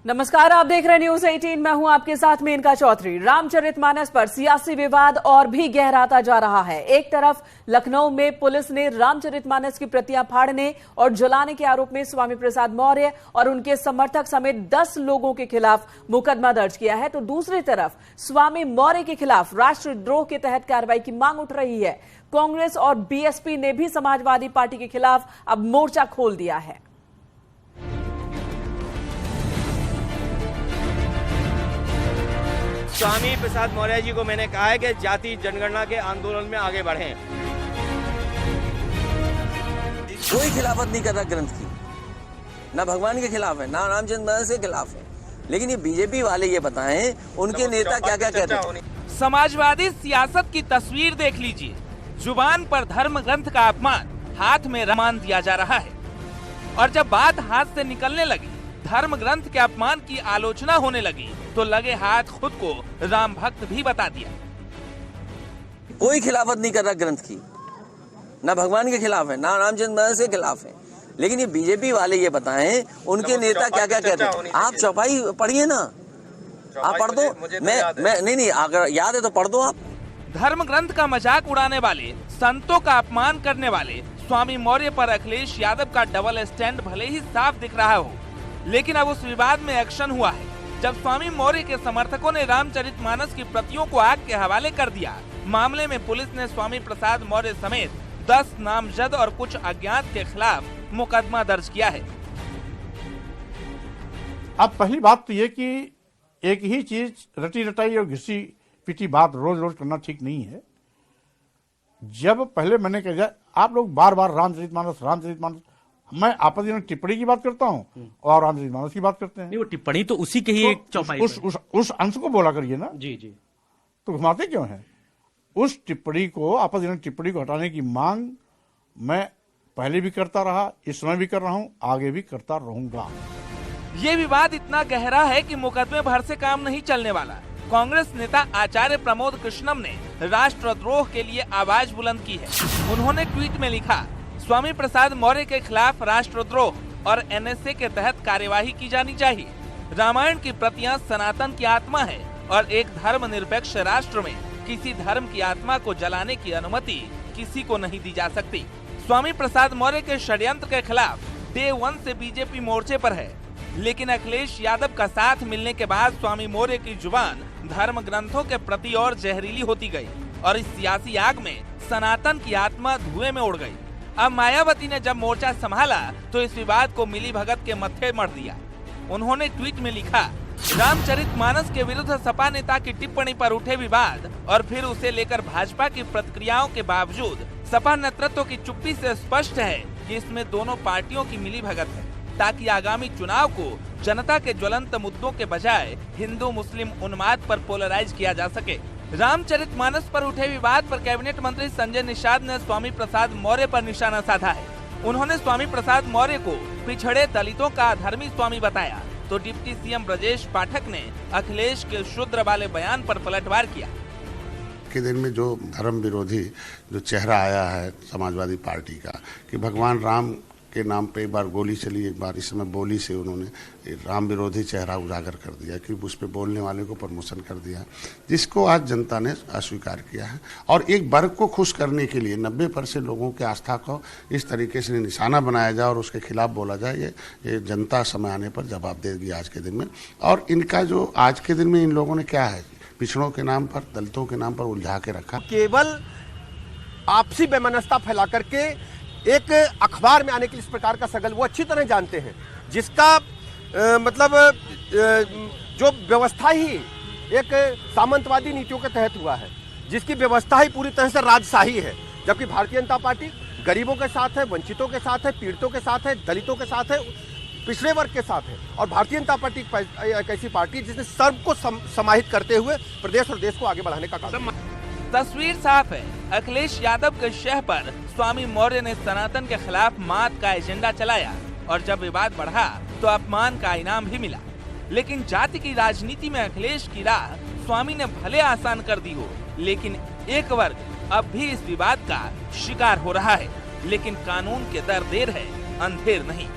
नमस्कार, आप देख रहे हैं न्यूज 18। मैं हूं आपके साथ मेनका चौधरी। रामचरितमानस पर सियासी विवाद और भी गहराता जा रहा है। एक तरफ लखनऊ में पुलिस ने रामचरितमानस की प्रतियां फाड़ने और जलाने के आरोप में स्वामी प्रसाद मौर्य और उनके समर्थक समेत 10 लोगों के खिलाफ मुकदमा दर्ज किया है, तो दूसरी तरफ स्वामी मौर्य के खिलाफ राष्ट्रद्रोह के तहत कार्रवाई की मांग उठ रही है। कांग्रेस और बीएसपी ने भी समाजवादी पार्टी के खिलाफ अब मोर्चा खोल दिया है। स्वामी प्रसाद मौर्य जी को मैंने कहा है कि जाति जनगणना के आंदोलन में आगे बढ़ें। कोई खिलाफत नहीं कर रहा ग्रंथ की, ना भगवान के खिलाफ है, ना रामचंद्र के खिलाफ है, लेकिन ये बीजेपी वाले ये बताएं उनके नेता क्या क्या कहते हैं। समाजवादी सियासत की तस्वीर देख लीजिए। जुबान पर धर्म ग्रंथ का अपमान, हाथ में रामायण दिया जा रहा है, और जब बात हाथ से निकलने लगी, धर्म ग्रंथ के अपमान की आलोचना होने लगी, तो लगे हाथ खुद को राम भक्त भी बता दिया। कोई खिलाफत नहीं कर रहा ग्रंथ की, ना भगवान के खिलाफ है, ना रामचंद्र के खिलाफ है, लेकिन ये बीजेपी वाले ये बताएं उनके नेता क्या क्या कहते हैं। आप चौपाई पढ़िए ना, आप पढ़ दो। मैं नहीं, अगर याद है तो पढ़ दो आप। धर्म ग्रंथ का मजाक उड़ाने वाले, संतों का अपमान करने वाले स्वामी मौर्य पर अखिलेश यादव का डबल स्टैंड भले ही साफ दिख रहा हो, लेकिन अब उस विवाद में एक्शन हुआ है जब स्वामी मौर्य के समर्थकों ने रामचरितमानस की प्रतियों को आग के हवाले कर दिया। मामले में पुलिस ने स्वामी प्रसाद मौर्य समेत 10 नामजद और कुछ अज्ञात के खिलाफ मुकदमा दर्ज किया है। अब पहली बात तो ये कि एक ही चीज रटी रटाई और घिसी पिटी बात रोज रोज करना ठीक नहीं है। जब पहले मैंने कहा आप लोग बार बार रामचरितमानस, मैं आपत्ति में टिप्पणी की बात करता हूँ और रामचरितमानस की बात करते हैं। नहीं, वो टिप्पणी तो उसी के ही तो एक चौपाई उस अंश को बोला करिए ना जी। तो घुमाते क्यों हैं? उस टिप्पणी को, आपत्तिजनक टिप्पणी को हटाने की मांग मैं पहले भी करता रहा, इस समय भी कर रहा हूँ, आगे भी करता रहूंगा। ये विवाद इतना गहरा है कि मुकदमे भर से काम नहीं चलने वाला। कांग्रेस नेता आचार्य प्रमोद कृष्णम ने राष्ट्रद्रोह के लिए आवाज बुलंद की है। उन्होंने ट्वीट में लिखा, स्वामी प्रसाद मौर्य के खिलाफ राष्ट्रद्रोह और एनएसए के तहत कार्यवाही की जानी चाहिए। रामायण की प्रतियां सनातन की आत्मा है और एक धर्मनिरपेक्ष राष्ट्र में किसी धर्म की आत्मा को जलाने की अनुमति किसी को नहीं दी जा सकती। स्वामी प्रसाद मौर्य के षड्यंत्र के खिलाफ डे 1 से बीजेपी मोर्चे पर है, लेकिन अखिलेश यादव का साथ मिलने के बाद स्वामी मौर्य की जुबान धर्म ग्रंथों के प्रति और जहरीली होती गई और इस सियासी आग में सनातन की आत्मा धुएं में उड़ गई। अब मायावती ने जब मोर्चा संभाला तो इस विवाद को मिलीभगत के मत्थे मढ़ दिया। उन्होंने ट्वीट में लिखा, रामचरितमानस के विरुद्ध सपा नेता की टिप्पणी पर उठे विवाद और फिर उसे लेकर भाजपा की प्रतिक्रियाओं के बावजूद सपा नेतृत्व की चुप्पी से स्पष्ट है कि इसमें दोनों पार्टियों की मिलीभगत है, ताकि आगामी चुनाव को जनता के ज्वलंत मुद्दों के बजाय हिंदू मुस्लिम उन्माद पर पोलराइज किया जा सके। रामचरितमानस पर उठे विवाद पर कैबिनेट मंत्री संजय निषाद ने स्वामी प्रसाद मौर्य पर निशाना साधा है। उन्होंने स्वामी प्रसाद मौर्य को पिछड़े दलितों का अधर्मी स्वामी बताया, तो डिप्टी सीएम ब्रजेश पाठक ने अखिलेश के शूद्र वाले बयान पर पलटवार किया। के दिन में जो धर्म विरोधी जो चेहरा आया है समाजवादी पार्टी का कि भगवान राम के नाम पे एक बार गोली चली, एक बार इस समय बोली से उन्होंने राम विरोधी चेहरा उजागर कर दिया कि उस पे बोलने वाले को प्रमोशन कर दिया, जिसको आज जनता ने अस्वीकार किया है। और एक वर्ग को खुश करने के लिए 90% लोगों की आस्था को इस तरीके से निशाना बनाया जाए और उसके खिलाफ बोला जाए, ये जनता समय आने पर जवाब देगी आज के दिन में। और इनका जो आज के दिन में इन लोगों ने क्या है, पिछड़ों के नाम पर, दलितों के नाम पर उलझा के रखा। केवल आपसी बेमनस्ता फैला करके एक अखबार में आने के इस प्रकार का सगल वो अच्छी तरह जानते हैं, जिसका जो व्यवस्था ही एक सामंतवादी नीतियों के तहत हुआ है, जिसकी व्यवस्था ही पूरी तरह से राजशाही है। जबकि भारतीय जनता पार्टी गरीबों के साथ है, वंचितों के साथ है, पीड़ितों के साथ है, दलितों के साथ है, पिछड़े वर्ग के साथ है। और भारतीय जनता पार्टी एक ऐसी पार्टी जिसने सर्व को समाहित करते हुए प्रदेश और देश को आगे बढ़ाने का काम। तस्वीर साफ है, अखिलेश यादव के शह पर स्वामी मौर्य ने सनातन के खिलाफ मात का एजेंडा चलाया और जब विवाद बढ़ा तो अपमान का इनाम भी मिला। लेकिन जाति की राजनीति में अखिलेश की राह स्वामी ने भले आसान कर दी हो, लेकिन एक वर्ग अब भी इस विवाद का शिकार हो रहा है। लेकिन कानून के दर देर है, अंधेर नहीं।